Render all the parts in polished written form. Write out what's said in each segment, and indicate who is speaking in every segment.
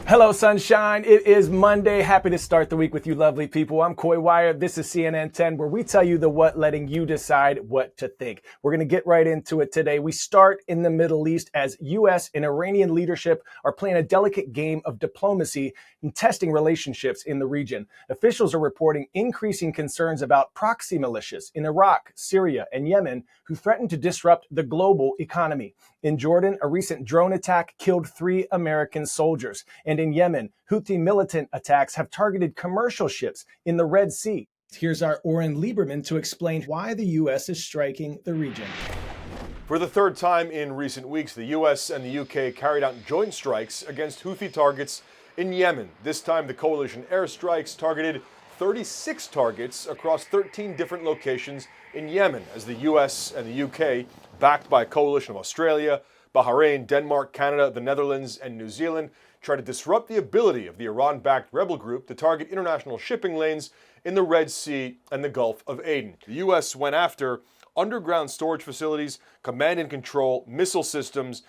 Speaker 1: Hello, sunshine. It is Monday. Happy to start the week with you lovely people. I'm Coy Wyatt. This is CNN 10, where we tell you the what, letting you decide what to think. We're going to get right into it today. We start in the Middle East as U.S. and Iranian leadership are playing a delicate game of diplomacy and testing relationships in the region. Officials are reporting increasing concerns about proxy militias in Iraq, Syria, and Yemen who threaten to disrupt the global economy. In Jordan, a recent drone attack killed 3 American soldiers. And in Yemen, Houthi militant attacks have targeted commercial ships in the Red Sea. Here's our Oren Lieberman to explain why the U.S. is striking the region.
Speaker 2: For the third time in recent weeks, the U.S. and the U.K. carried out joint strikes against Houthi targets in Yemen. This time, the coalition airstrikes targeted 36 targets across 13 different locations in Yemen, as the U.S. and the U.K., backed by a coalition of Australia, Bahrain, Denmark, Canada, the Netherlands, and New Zealand, try to disrupt the ability of the Iran-backed rebel group to target international shipping lanes in the Red Sea and the Gulf of Aden. The U.S. went after underground storage facilities, command and control, missile systems,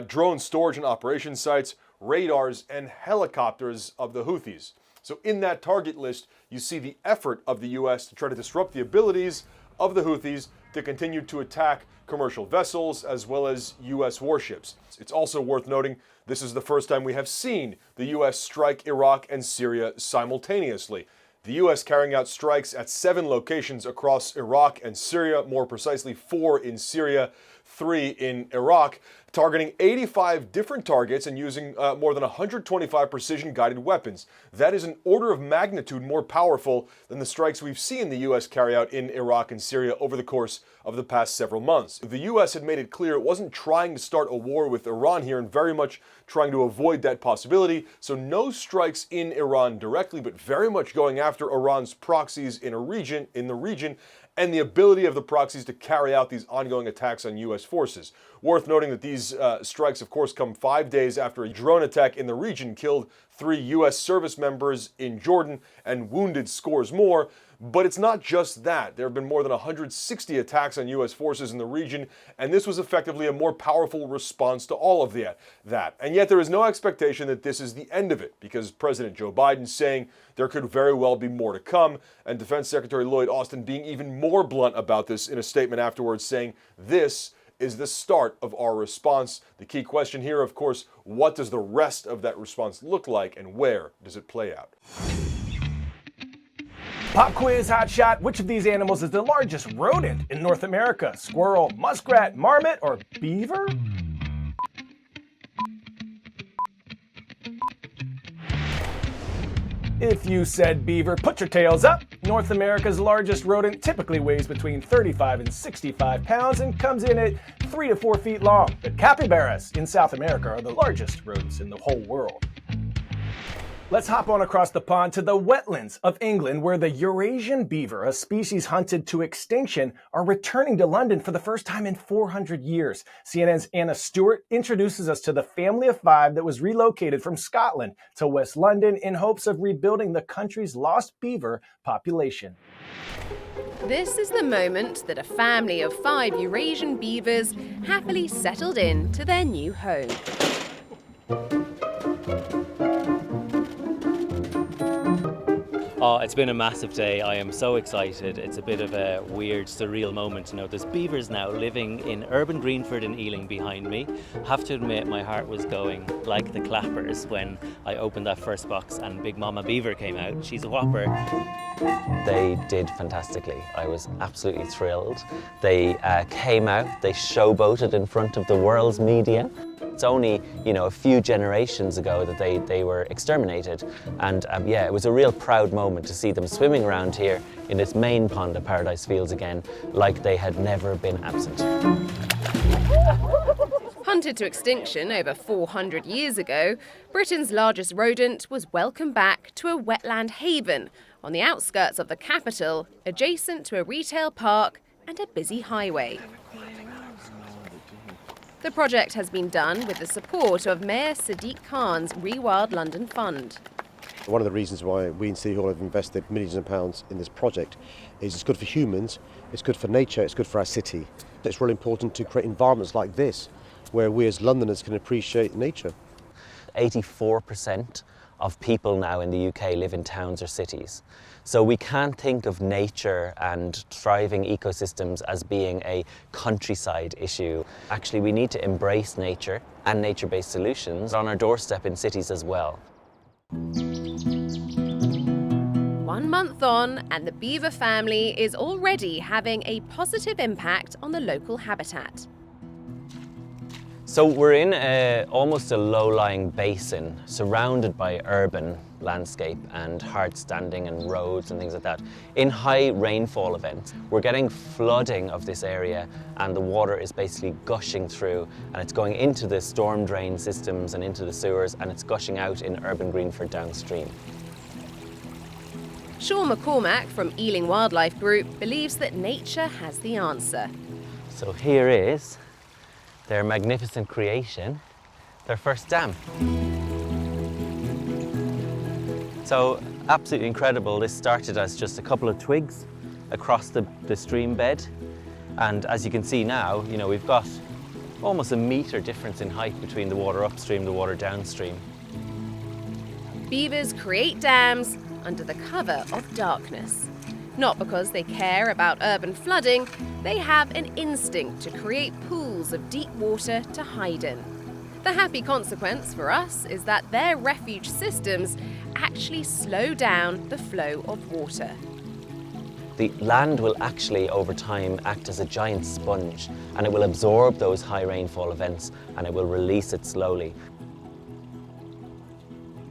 Speaker 2: drone storage and operation sites, radars, and helicopters of the Houthis. So in that target list, you see the effort of the U.S. to try to disrupt the abilities of the Houthis to continue to attack commercial vessels as well as U.S. warships. It's also worth noting this is the first time we have seen the U.S. strike Iraq and Syria simultaneously. The U.S. carrying out strikes at 7 locations across Iraq and Syria, more precisely 4 in Syria, 3 in Iraq, targeting 85 different targets and using more than 125 precision-guided weapons. That is an order of magnitude more powerful than the strikes we've seen the U.S. carry out in Iraq and Syria over the course of the past several months. The U.S. had made it clear it wasn't trying to start a war with Iran here and very much trying to avoid that possibility, so no strikes in Iran directly, but very much going after Iran's proxies in the region, and the ability of the proxies to carry out these ongoing attacks on U.S. forces. Worth noting that these strikes, of course, come 5 days after a drone attack in the region killed 3 U.S. service members in Jordan and wounded scores more. But it's not just that. There have been more than 160 attacks on U.S. forces in the region, and this was effectively a more powerful response to all of that. And yet there is no expectation that this is the end of it, because President Joe Biden saying there could very well be more to come, and Defense Secretary Lloyd Austin being even more blunt about this in a statement afterwards, saying this is the start of our response. The key question here, of course, what does the rest of that response look like, and where does it play out?
Speaker 1: Pop quiz, hot shot. Which of these animals is the largest rodent in North America? Squirrel, muskrat, marmot, or beaver? If you said beaver, put your tails up. North America's largest rodent typically weighs between 35 and 65 pounds and comes in at 3 to 4 feet long. But capybaras in South America are the largest rodents in the whole world. Let's hop on across the pond to the wetlands of England, where the Eurasian beaver, a species hunted to extinction, are returning to London for the first time in 400 years. CNN's Anna Stewart introduces us to the family of 5 that was relocated from Scotland to West London in hopes of rebuilding the country's lost beaver population.
Speaker 3: This is the moment that a family of 5 Eurasian beavers happily settled in to their new home.
Speaker 4: Oh, it's been a massive day. I am so excited. It's a bit of a weird, surreal moment. You know, there's beavers now living in urban Greenford in Ealing behind me. Have to admit, my heart was going like the clappers when I opened that first box and Big Mama Beaver came out. She's a whopper.
Speaker 5: They did fantastically. I was absolutely thrilled. They came out, they showboated in front of the world's media. It's only, a few generations ago that they were exterminated. And it was a real proud moment to see them swimming around here in this main pond of Paradise Fields again, like they had never been absent.
Speaker 3: Hunted to extinction over 400 years ago, Britain's largest rodent was welcomed back to a wetland haven on the outskirts of the capital, adjacent to a retail park and a busy highway. The project has been done with the support of Mayor Sadiq Khan's Rewild London Fund.
Speaker 6: One of the reasons why we in City Hall have invested millions of pounds in this project is it's good for humans, it's good for nature, it's good for our city. It's really important to create environments like this where we as Londoners can appreciate nature.
Speaker 5: 84% of people now in the UK live in towns or cities. So we can't think of nature and thriving ecosystems as being a countryside issue. Actually, we need to embrace nature and nature-based solutions on our doorstep in cities as well.
Speaker 3: 1 month on, and the beaver family is already having a positive impact on the local habitat.
Speaker 5: So we're in almost a low-lying basin surrounded by urban landscape and hard standing and roads and things like that. In high rainfall events, we're getting flooding of this area, and the water is basically gushing through, and it's going into the storm drain systems and into the sewers, and it's gushing out in urban Greenford downstream.
Speaker 3: Sean McCormack from Ealing Wildlife Group believes that nature has the answer.
Speaker 5: So here is their magnificent creation, their first dam. So absolutely incredible. This started as just a couple of twigs across the stream bed. And as you can see now, we've got almost a metre difference in height between the water upstream, the water downstream.
Speaker 3: Beavers create dams under the cover of darkness. Not because they care about urban flooding, they have an instinct to create pools of deep water to hide in. The happy consequence for us is that their refuge systems actually slow down the flow of water.
Speaker 5: The land will actually, over time, act as a giant sponge, and it will absorb those high rainfall events, and it will release it slowly.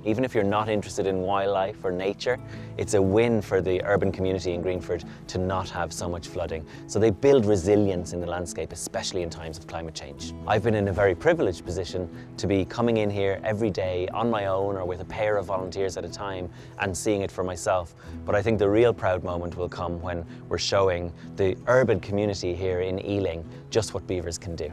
Speaker 5: Even if you're not interested in wildlife or nature, it's a win for the urban community in Greenford to not have so much flooding. So they build resilience in the landscape, especially in times of climate change. I've been in a very privileged position to be coming in here every day on my own or with a pair of volunteers at a time and seeing it for myself. But I think the real proud moment will come when we're showing the urban community here in Ealing just what beavers can do.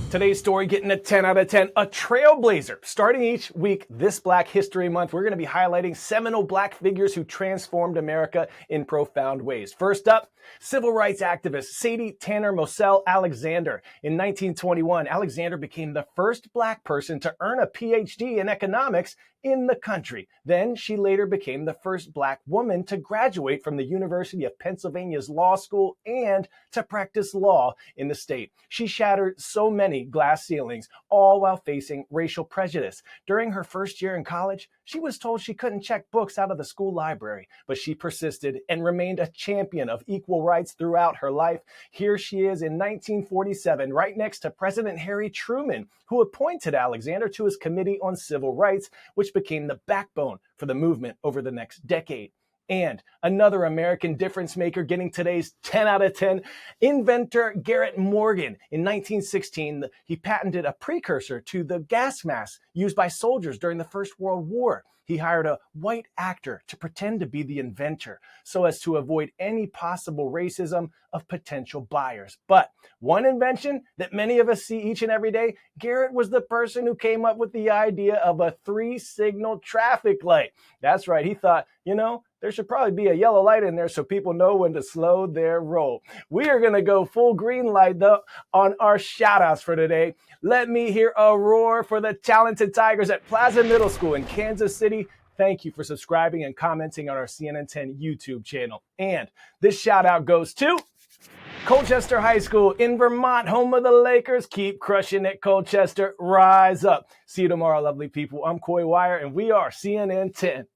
Speaker 1: Today's story getting a 10 out of 10, a trailblazer. Starting each week this Black History Month, we're going to be highlighting seminal Black figures who transformed America in profound ways. First up, civil rights activist Sadie Tanner Moselle Alexander. In 1921, Alexander became the first Black person to earn a PhD in economics in the country. Then she later became the first Black woman to graduate from the University of Pennsylvania's law school and to practice law in the state. She shattered so many glass ceilings, all while facing racial prejudice. During her first year in college, she was told she couldn't check books out of the school library, but she persisted and remained a champion of equal rights throughout her life. Here she is in 1947, right next to President Harry Truman, who appointed Alexander to his Committee on Civil Rights, which became the backbone for the movement over the next decade. And another American difference maker getting today's 10 out of 10, inventor Garrett Morgan. In 1916, he patented a precursor to the gas mask used by soldiers during the First World War. He hired a white actor to pretend to be the inventor so as to avoid any possible racism of potential buyers. But one invention that many of us see each and every day, Garrett was the person who came up with the idea of a 3-signal traffic light. That's right. He thought, there should probably be a yellow light in there so people know when to slow their roll. We are going to go full green light, though, on our shout-outs for today. Let me hear a roar for the talented Tigers at Plaza Middle School in Kansas City. Thank you for subscribing and commenting on our CNN 10 YouTube channel. And this shout-out goes to Colchester High School in Vermont, home of the Lakers. Keep crushing it, Colchester. Rise up. See you tomorrow, lovely people. I'm Coy Wire, and we are CNN 10.